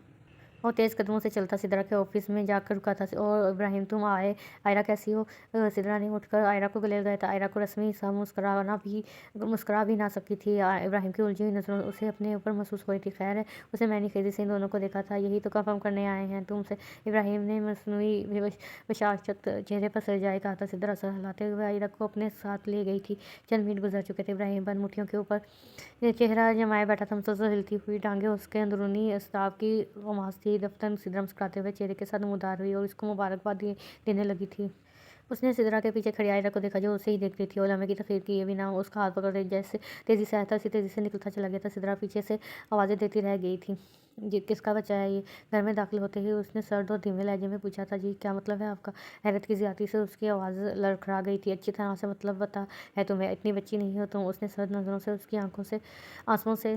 وہ تیز قدموں سے چلتا سدرا کے آفس میں جا کر رکا تھا۔ اور ابراہیم تم آئے، آئرہ کیسی ہو؟ سدرا نے اٹھ کر آئرہ کو گلے لگایا تھا۔ آئرہ کو رسمی سا مسکرا بھی نہ سکی تھی۔ ابراہیم کی الجھی ہوئی نظروں اسے اپنے اوپر محسوس ہو رہی تھی۔ خیر ہے، اسے میں نے خیزی سے ان دونوں کو دیکھا تھا، یہی تو کنفرم کرنے آئے ہیں تم سے۔ ابراہیم نے مصنوعی بشاشت چہرے پر سر جائے کہا تھا۔ سدرا سر ہلاتے ہوئے آئرہ کو اپنے ساتھ لے گئی تھی۔ چند منٹ گزر چکے تھے۔ ابراہیم بند مٹھیوں کے اوپر چہرہ جمائے بیٹھا تھا، مسلسل ہلتی ہوئی ٹانگیں اس کے اندرونی اعصاب کی غماز تھی۔ دفتن سدرا مسکراتے ہوئے چہرے کے ساتھ نمودار ہوئی اور اس کو مبارکباد دینے لگی تھی۔ اس نے سدرا کے پیچھے کھڑی آئرہ کو دیکھا جو اسے ہی دیکھ رہی تھی، اور لمحے کی تاخیر کیے بنا اس کا ہاتھ پکڑ کر جیسے تیزی سے آیا تھا اسی تیزی سے نکلتا چلا گیا تھا۔ سدرا پیچھے سے آوازیں دیتی رہ گئی تھی۔ کس کا بچہ ہے یہ؟ گھر میں داخل ہوتے ہی اس نے سرد اور دھیمے لہجے میں پوچھا تھا۔ جی کیا مطلب ہے آپ کا؟ حیرت کی زیادتی سے اس کی آواز لڑکھڑا گئی تھی۔ اچھی طرح سے مطلب پتہ ہے تمہیں؟ اتنی بچی نہیں ہو تم۔ اس نے سرد نظروں سے اس کی آنسوؤں سے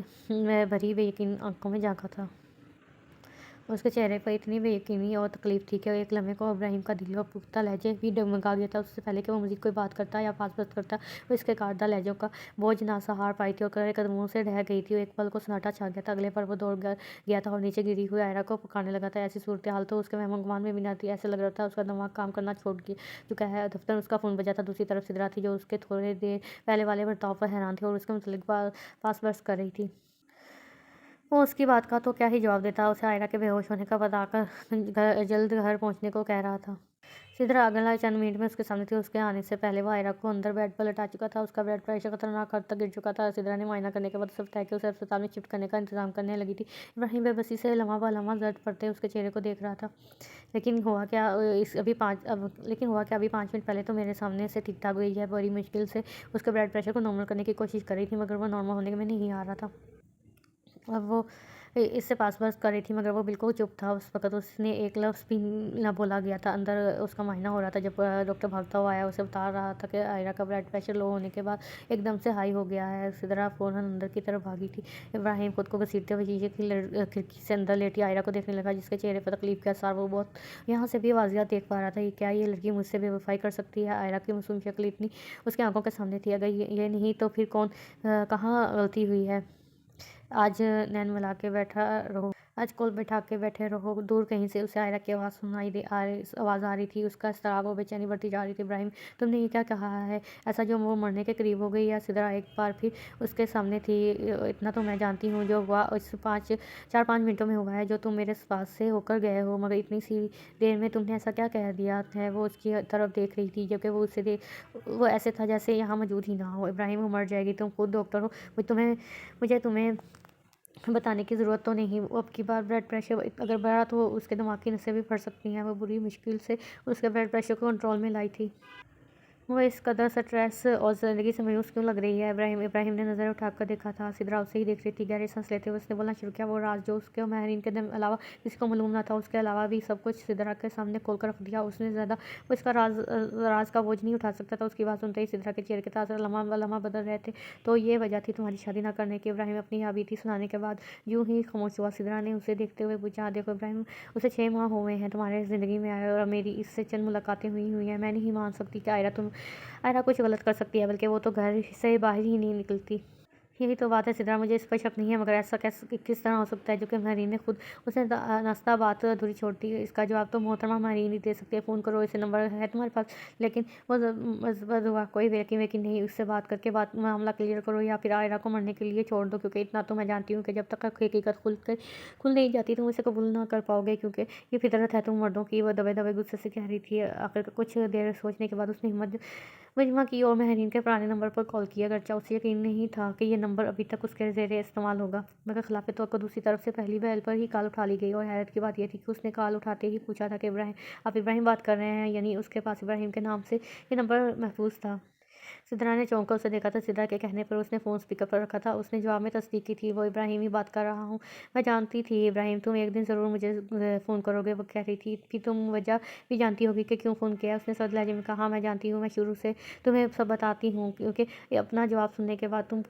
بھری بے یقین آنکھوں میں جھانکا تھا۔ اس کے چہرے پر اتنی بے یقینی اور تکلیف تھی کہ ایک لمحے کو ابراہیم کا دل اور پختہ لہجہ بھی ڈگمگا گیا تھا۔ اس سے پہلے کہ وہ مزید کوئی بات کرتا یا پاس بست کرتا، وہ اس کے کاٹدہ لہجوں کا بوجھ نہ سہار پائی تھی اور کرے قدموں سے ڈہ گئی تھی۔ ایک پل کو سناٹا چھا گیا تھا۔ اگلے پل وہ دوڑ گیا تھا اور نیچے گری ہوئی آئرہ کو پکارنے لگا تھا۔ ایسی صورتحال تو اس کے وہم و گمان میں بھی نہ تھی۔ ایسے لگ رہا تھا اس کا دماغ کام کرنا چھوڑ چکا ہے۔ دفتر اس کا فون بجا تھا۔ دوسری طرف سدرا تھی جو اس کے تھوڑے دیر پہلے والے برتاؤ پر حیران تھی اور اس کے متعلق پاس برس کر رہی تھی۔ وہ اس کی بات کا تو کیا ہی جواب دیتا، اسے آئرہ کے بے ہوش ہونے کا بتا کر جلد گھر پہنچنے کو کہہ رہا تھا۔ سدرا اگلا چند منٹ میں اس کے سامنے تھی۔ اس کے آنے سے پہلے وہ آئرہ کو اندر بیڈ پر لٹا چکا تھا۔ اس کا بلڈ پریشر خطرناک حد تک گر چکا تھا۔ سدرا نے معائنہ کرنے کے بعد اسے بتایا کہ اسے ہسپتال میں شفٹ کرنے کا انتظام کرنے لگی تھی۔ ابراہیم بے بسی سے لمحہ بہ لمحہ زرد پڑتے اس کے چہرے کو دیکھ رہا تھا۔ لیکن ہوا کیا ابھی 5 منٹ پہلے تو میرے سامنے سے ٹھیک ٹھاک ہوئی ہے۔ بڑی مشکل سے اس کے بلڈ پریشر کو نارمل کرنے کی کوشش کر رہی تھی، مگر وہ نارمل ہونے میں نہیں آ رہا تھا۔ اب وہ اس سے پاس بس کر رہی تھی، مگر وہ بالکل چپ تھا۔ اس وقت اس نے ایک لفظ بھی نہ بولا گیا تھا۔ اندر اس کا معائنہ ہو رہا تھا جب ڈاکٹر بھاگتا ہوا آیا۔ اسے بتا رہا تھا کہ آئرہ کا بلڈ پریشر لو ہونے کے بعد ایک دم سے ہائی ہو گیا ہے۔ سدرا فوراً اندر کی طرف بھاگی تھی۔ ابراہیم خود کو گھسیٹتے ہوئے شیشے کی کھڑکی سے اندر لیٹی آئرہ کو دیکھنے لگا، جس کے چہرے پر تکلیف کے آثار وہ بہت یہاں سے بھی واضح دیکھ پا رہا تھا۔ کیا یہ لڑکی مجھ سے بے وفائی کر سکتی ہے؟ آئرہ کی معصوم شکل اتنی اس کی آنکھوں کے سامنے تھی۔ اگر یہ نہیں تو پھر کہاں غلطی ہوئی ہے؟ آج نین ملا کے بیٹھا رہو۔ आज कॉल बैठा के बैठे रहो। दूर कहीं से उसे आयरा की आवाज़ आवाज़ आ रही थी। उसका इसरार और बेचैनी बढ़ती जा रही थी। इब्राहिम, तुमने ये क्या कहा है? ऐसा जो वो मरने के करीब हो गई? या सिदरा एक बार फिर उसके सामने थी। इतना तो मैं जानती हूँ, जो हुआ इस 4-5 मिनटों में हुआ है, जो तुम मेरे पास से होकर गए हो, मगर इतनी सी देर में तुमने ऐसा क्या कह दिया है? वो उसकी तरफ देख रही थी, जबकि वो ऐसे था जैसे यहाँ मौजूद ही ना हो। इब्राहिम, वो मर जाएगी, तुम खुद डॉक्टर हो, मुझे तुम्हें बताने की ज़रूरत तो नहीं। अब की बार ब्लड प्रेशर अगर बढ़ा तो उसके दिमाग की नसें भी फट सकती हैं। वो बुरी मुश्किल से उसके ब्लड प्रेशर को कंट्रोल में लाई थी। वो इस कदर स्ट्रेस और ज़िंदगी से मायूस क्यों लग रही है? इब्राहिम ने नज़र उठाकर देखा था। सिदरा उसे ही देख रही थी। गहरी सांस लेते हुए उसने बोलना शुरू किया। वो राज जो उसके और महरीन के अलावा किसी को मालूम ना था, उसके अलावा भी सब कुछ सिदरा के सामने खोल कर रख दिया उसने। ज़्यादा वो इसका राज का बोझ नहीं उठा सकता था। उसकी बात सुनते ही सिदरा के चेहरे के ताज़ा लम्हा बदल रहे थे। तो ये वजह थी तुम्हारी शादी ना करने की? इब्राहिम अपनी बीती सुनाने के बाद यूं ही खामोश हुआ। सिदरा ने उसे देखते हुए पूछा, देखो इब्राहिम, उसे 6 माह हुए हैं तुम्हारे ज़िंदगी में आए, और मेरी इससे चंद मुलाकातें हुई हैं। मैं नहीं मान सकती कि आयरा कुछ गलत कर सकती है, बल्कि वो तो घर से बाहर ही नहीं निकलती। यही तो बात है सिद्रा, मुझे इस पर शक नहीं है, मगर ऐसा किस तरह हो सकता है, जो कि महरीन ने खुद उसे नाश्ता बात अधूरी छोड़ दी। इसका जवाब तो मोहतरमा महरीन ही दे सकती है। फ़ोन करो, इसे नंबर है तुम्हारे पास। लेकिन वो मजबूर हुआ, कोई यकीन नहीं, उससे बात करके मामला क्लियर करो, या फिर आयरा को मरने के लिए छोड़ दो, क्योंकि इतना तो मैं जानती हूँ कि जब तक हकीकत खुल नहीं जाती तुम उसे कबूल ना कर पाओगे, क्योंकि ये फितरत है तुम मर्दों की। वो दबे दबे गुस्से से कह रही थी। आखिर कुछ देर सोचने के बाद उसने हिम्मत मुजमा की और महरीन के पुराने नंबर पर कॉल किया। अगरचे उसे यकीन नहीं था कि ये नंबर अभी तक उसके ज़ेरे इस्तेमाल होगा, मगर खिलाफ तौर पर दूसरी तरफ से पहली बहल पर ही कॉल उठा ली गई। और हैरत की बात यह थी कि उसने कॉल उठाते ही पूछा था कि आप इब्राहिम बात कर रहे हैं? यानी उसके पास इब्राहिम के नाम से ये नंबर महफूज था। सिद्रा ने चौंक कर उसे देखा था। सिद्रा के कहने पर उसने फ़ोन स्पीकर पर रखा था। उसने जवाब में तस्दीक की थी, वो इब्राहिम ही बात कर रहा हूँ। मैं जानती थी इब्राहिम, तुम एक दिन ज़रूर मुझे फ़ोन करोगे। वो कह रही थी कि तुम वजह भी जानती होगी कि क्यों फ़ोन किया। उसने सर्द लहजे में कहा, हाँ मैं जानती हूँ, मैं शुरू से तुम्हें सब बताती हूँ, क्योंकि अपना जवाब सुनने के बाद तुम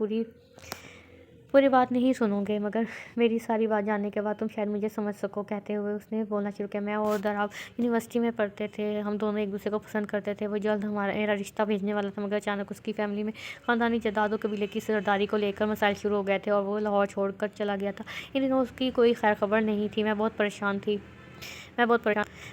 पूरी बात नहीं सुनोगे, मगर मेरी सारी बात जानने के बाद तुम शायद मुझे समझ सको। कहते हुए उसने बोलना शुरू किया, मैं और दराब यूनिवर्सिटी में पढ़ते थे, हम दोनों एक दूसरे को पसंद करते थे। वो जल्द मेरा रिश्ता भेजने वाला था, मगर अचानक उसकी फैमिली में ख़ानदानी जद्दाद और कबीले की सरदारी को लेकर मसाइल शुरू हो गए थे, और वो लाहौर छोड़ कर चला गया था। इन दिनों उसकी कोई खैर खबर नहीं थी। मैं बहुत परेशान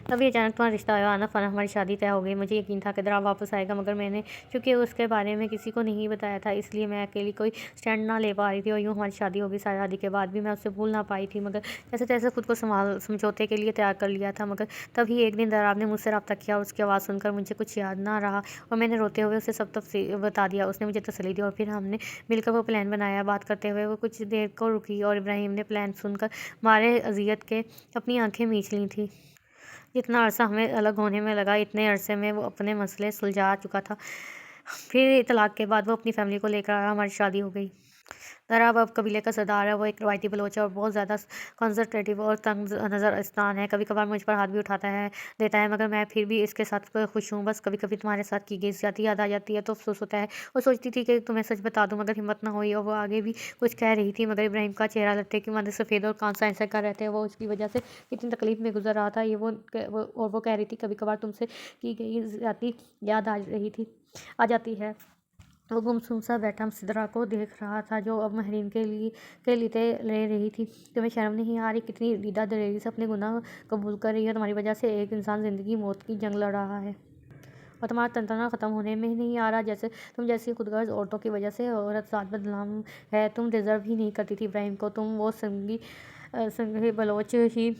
तभी अचानक तुम्हारा रिश्ता आया। आना फाना हमारी शादी तय हो गई। मुझे यकीन था कि दराब वापस आएगा, मगर मैंने चूँकि उसके बारे में किसी को नहीं बताया था, इसलिए मैं अकेली कोई स्टैंड ना ले पा रही थी, और यूँ हमारी शादी हो गई। शादी के बाद भी मैं उससे भूल ना पाई थी, मगर जैसे तैसे खुद को समझौते के लिए तैयार कर लिया था। मगर तभी एक दिन दराब ने मुझसे रब्ता किया, और उसकी आवाज़ सुनकर मुझे कुछ याद ना रहा, और मैंने रोते हुए उसे सब तफसील बता दिया। उसने मुझे तसल्ली दी, और फिर हमने मिलकर वो प्लान बनाया। बात करते हुए वो कुछ देर को रुकी, और इब्राहिम ने प्लान सुनकर मारे अजियत के अपनी आंखें मींच ली थी। जितना अरसा हमें अलग होने में लगा, इतने अरसे में वो अपने मसले सुलझा चुका था। फिर तलाक के बाद वो अपनी फैमिली को लेकर आया, हमारी शादी हो गई। दराब अब कबीले का सरदार है। वो एक रवायती बलोच है, और बहुत ज़्यादा कंजर्वेटिव और तंग नज़र इंसान है। कभी कभार मुझ पर हाथ भी देता है, मगर मैं फिर भी इसके साथ खुश हूँ। बस कभी कभी तुम्हारे साथ की गई ज़्यादती याद आ जाती है तो अफसोस होता है। वो सोचती थी कि तुम्हें सच बता दूँ, मगर हिम्मत ना हुई, और वो आगे भी कुछ कह रही थी, मगर इब्राहिम का चेहरा लट्टे की मांदे सफ़ेद और कान सा ऐसा कर रहे थे। वो उसकी वजह से कितनी तकलीफ में गुजर रहा था, ये वो कह रही थी, कभी कभार तुमसे की गई ज़्यादती याद आ जाती है। वो गुमसुम सा बैठा सिदरा को देख रहा था, जो अब महरीन के लिए ले रही थी। तुम्हें शर्म नहीं आ रही? कितनी दीदा दलेरी से अपने गुनाह कबूल कर रही है। तुम्हारी वजह से एक इंसान ज़िंदगी मौत की जंग लड़ रहा है, और तुम्हारा तंतना ख़त्म होने में नहीं आ रहा। जैसे तुम जैसी खुदगर्ज औरतों की वजह से औरत साथ बदनाम है। तुम डिज़र्व ही नहीं करती थी इब्राहिम को। तुम वो संगी बलोच ही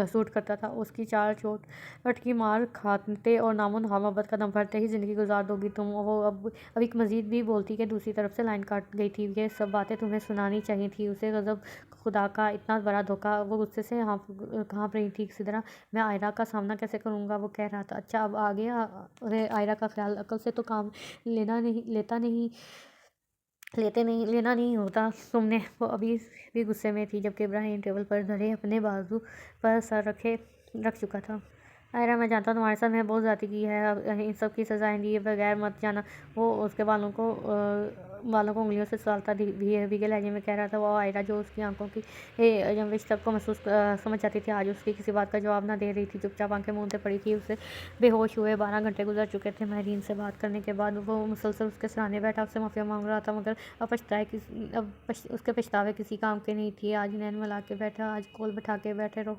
सूट करता था। उसकी चार चोट की मार खाते और नामो मोहब्बत का दम भरते ही ज़िंदगी गुजार दोगी तुम। वो अभी मज़ीद भी बोलती कि दूसरी तरफ से लाइन काट गई थी। ये सब बातें तुम्हें सुनानी चाहिए थी उसे। गज़ब खुदा का, इतना बड़ा धोखा। वो गुस्से से हाँफ रही थी। सिदरा, मैं आयरा का सामना कैसे करूँगा? वो कह रहा था। अच्छा, अब आ गया आयरा का ख्याल। अकल से तो काम लेना नहीं होता तुमने। वो अभी भी गुस्से में थी, जबकि इब्राहिम टेबल पर धरे अपने बाजू पर सर रख चुका था। आयरा, मैं जानता हूँ तुम्हारे साथ मैंने बहुत ज़्यादती की है, अब इन सब की सज़ाएँ दिए बगैर मत जाना। वो उसके बालों को उँगलियों से डालता भीगे लहजे में कह रहा था। वो आयरा जो उसकी आंखों की जंविश सबको समझ जाती थी, आज उसकी किसी बात का जवाब ना दे रही थी, चुपचाप आंखें मूंदे पड़ी थी। उसे बेहोश हुए 12 घंटे गुजर चुके थे। महरीन से बात करने के बाद वो मुसलसल उसके सराहने बैठा, उससे माफ़िया मांग रहा था, मगर उसके पछतावे किसी काम के नहीं थे। आज नैन मिला के बैठा, आज कोल बैठा के बैठे रहो।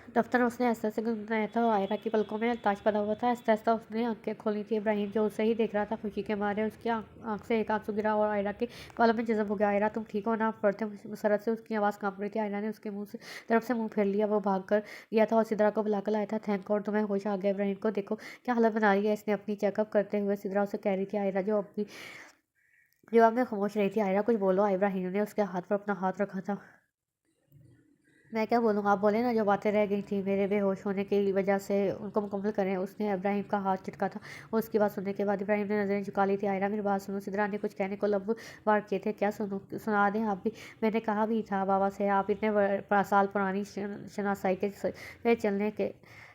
दफ्तर उसने ऐसे गुनगुनाया था, आयरा की पलकों में ताज पड़ा हुआ था। आहिस्ता आहिस्ता उसने आंखें खोली थी। इब्राहिम जो उसे ही देख रहा था, खुशी के मारे उसकी आंख से एक आंसू गिरा और आयरा के बालों में जज़ब हो गया। आयरा, तुम ठीक हो ना? पड़ते मुसरत से उसकी आवाज़ कांप रही थी। आयरा ने उसके तरफ से मुंह फेर लिया। वो भाग कर गया था और सिद्रा को बुलाकर लाया था। थैंक गॉड तुम्हें होश आ गया। इब्राहिम को देखो क्या हालत बना रही है इसने अपनी, चेकअप करते हुए सिद्रा उसे कह रही थी। आयरा जो अब भी जवाब में खामोश रही थी। आयरा कुछ बोलो। इब्राहिम ने उसके हाथ पर अपना हाथ रखा था। मैं क्या बोलूँ, आप बोले ना, जो बातें रह गई थी मेरे बेहोश होने की वजह से उनको मुकम्मल करें। उसने इब्राहिम का हाथ चिटका था और उसकी बात सुनने के बाद इब्राहिम ने नज़रें झुका ली थी। आयरा, मेरी बात सुनो। सिद्रा ने कुछ कहने को लब वार किए थे। क्या सुना दें आप भी? मैंने कहा भी था बाबा से, आप इतने साल पुरानी शनासाई के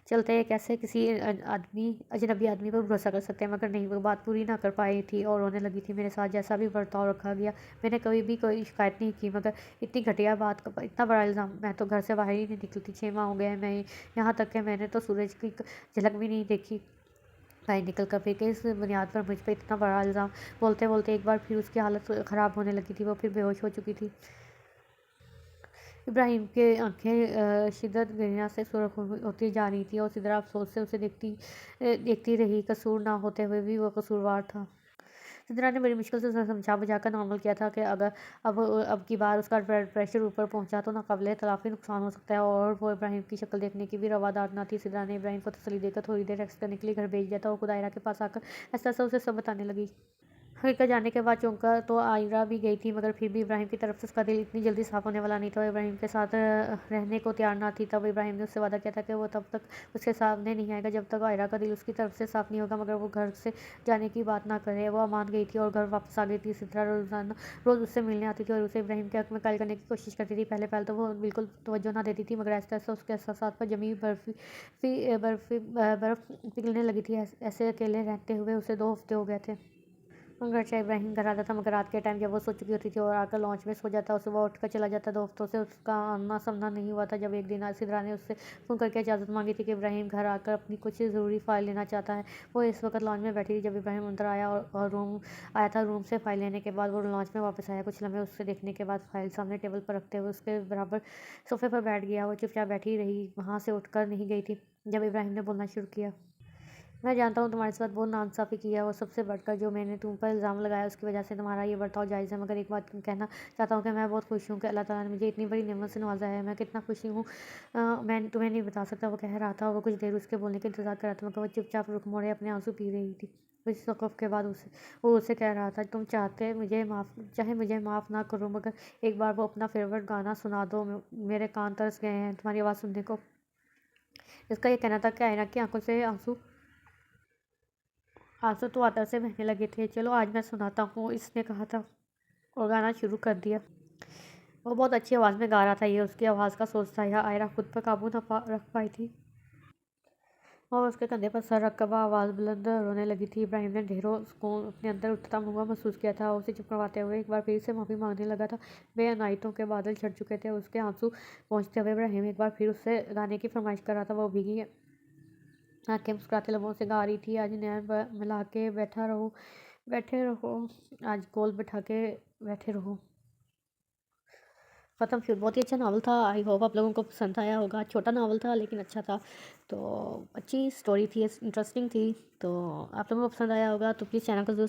चलते कैसे किसी अजनबी आदमी पर भरोसा कर सकते हैं। मगर नहीं, वो बात पूरी ना कर पाई थी और रोने लगी थी। मेरे साथ जैसा भी बर्ताव रखा गया, मैंने कभी भी कोई शिकायत नहीं की, मगर इतनी घटिया बात का इतना बड़ा इल्ज़ाम। मैं तो घर से बाहर ही नहीं निकलती, 6 माह हो गए हैं। मैं यहाँ तक कि मैंने तो सूरज की झलक भी नहीं देखी बाहर निकल कर। फिर किस बुनियाद पर मुझ पर इतना बड़ा इल्ज़ाम? बोलते बोलते एक बार फिर उसकी हालत ख़राब होने लगी थी। वो फिर बेहोश हो चुकी थी। इब्राहिम की आंखें शिद्दत गिरना से सुर्ख होती जा रही थी और सिद्रा अफसोस से उसे देखती रही। कसूर ना होते हुए भी वो कसूरवार था। सिद्रा ने बड़ी मुश्किल से उसे समझा बुझाकर नॉर्मल किया था कि अगर अब की बार उसका ब्लड प्रेशर ऊपर पहुंचा तो नाकाबिले तलाफी नुकसान हो सकता है। और वो इब्राहिम की शक्ल देखने की भी रवादार ना थी। सिद्रा ने इब्राहिम को तसल्ली देकर थोड़ी देर रेस्ट करने के लिए घर भेज दिया था और खुद आयरा के पास आकर ऐसा ऐसा उसे सब बताने लगी। हकीकत जानने के बाद चौंका तो आयरा भी गई थी, मगर फिर भी इब्राहिम की तरफ से उसका दिल इतनी जल्दी साफ़ होने वाला नहीं था। इब्राहिम के साथ रहने को तैयार ना थी। तब इब्राहिम ने उससे वादा किया था कि वो तब तक उसके सामने नहीं आएगा जब तक आयरा का दिल उसकी तरफ से साफ़ नहीं होगा। मगर वो घर से जाने की बात ना करे। वो मान गई थी और घर वापस आ गई थी। सिद्रा रोज़ उससे मिलने आती थी और उसे इब्राहिम के हक़ में कायल करने की कोशिश करती थी। पहले तो वो बिल्कुल तवज्जो ना देती थी, मगर आहिस्ता आहिस्ता उसके एहसासात पर जमी बर्फ़ पिघलने लगी थी। ऐसे अकेले रहते हुए उसे 2 हफ्ते हो गए थे। अगरचे इब्राहिम घर आता था, मगर रात के टाइम जब वो सो चुकी होती थी और आकर लॉन्च में सो जाता, और सुबह उठकर चला जाता। 2 हफ्तों से उसका आना सामना नहीं हुआ था। जब एक दिन सिद्रा ने उससे फ़ोन करके इजाज़त मांगी थी कि इब्राहिम घर आकर अपनी कुछ ज़रूरी फ़ाइल लेना चाहता है। वो इस वक्त लॉन्च में बैठी थी जब इब्राहिम अंदर आया और रूम से फ़ाइल लेने के बाद वो लॉन्च में वापस आया। कुछ लम्हे उससे देखने के बाद फ़ाइल सामने टेबल पर रखते हुए उसके बराबर सोफ़े पर बैठ गया। वो चुपचाप बैठी रही, वहाँ से उठकर नहीं गई थी। जब इब्राहिम ने बोलना शुरू किया, मैं जानता हूँ तुम्हारे साथ बहुत नाइंसाफ़ी की है और सबसे बढ़कर जो मैंने तुम पर इल्ज़ाम लगाया उसकी वजह से तुम्हारा ये बर्ताव जायज़ है। मगर एक बात कहना चाहता हूँ कि मैं बहुत खुश हूँ कि अल्लाह ताला ने मुझे इतनी बड़ी नेमत से नवाजा है। मैं कितना खुशी हूँ मैं तुम्हें नहीं बता सकता। वो कह रहा था। वो कुछ देर उसके बोलने का इंतज़ार कर रहा था, मगर वो चुपचाप रुख मोड़े अपने आंसू पी रही थी। कुछ वक़्फ़ के बाद वो उसे कह रहा था, तुम चाहे मुझे माफ़ ना करो, मगर एक बार वो अपना फ़ेवरेट गाना सुना दो। मेरे कान तरस गए हैं तुम्हारी आवाज़ सुनने को। इसका ये कहना था कि आयरा की आंखों से आंसू तो आदर से बहने लगे थे। चलो आज मैं सुनाता हूँ, इसने कहा था और गाना शुरू कर दिया। वो बहुत अच्छी आवाज़ में गा रहा था। ये उसकी आवाज़ का सोच था या आयरा खुद पर काबू न रख पाई थी और उसके कंधे पर सर रख कर वह आवाज़ बुलंद रोने लगी थी। इब्राहिम ने ढेरों सुकून अपने अंदर उठता हुआ महसूस किया था। उसे चुप करवाते हुए एक बार फिर से माफ़ी मांगने लगा था। बेअनायतों के बादल छट चुके थे उसके आंसू पहुँचते हुए। इब्राहिम एक बार फिर उससे गाने की फरमाइश कर रहा था। वो भीगी आंखें मुस्कुराते लबों से गा रही थी, आज नैन मिला के बैठे रहो, आज गोल बैठा के बैठे रहो। ख़त्म। फिर बहुत ही अच्छा नावल था। आई होप आप लोगों को पसंद आया होगा। छोटा नावल था लेकिन अच्छा था। तो अच्छी स्टोरी थी, इंटरेस्टिंग थी। तो आप लोगों को पसंद आया होगा तो प्लीज़ चैनल को ज़रूर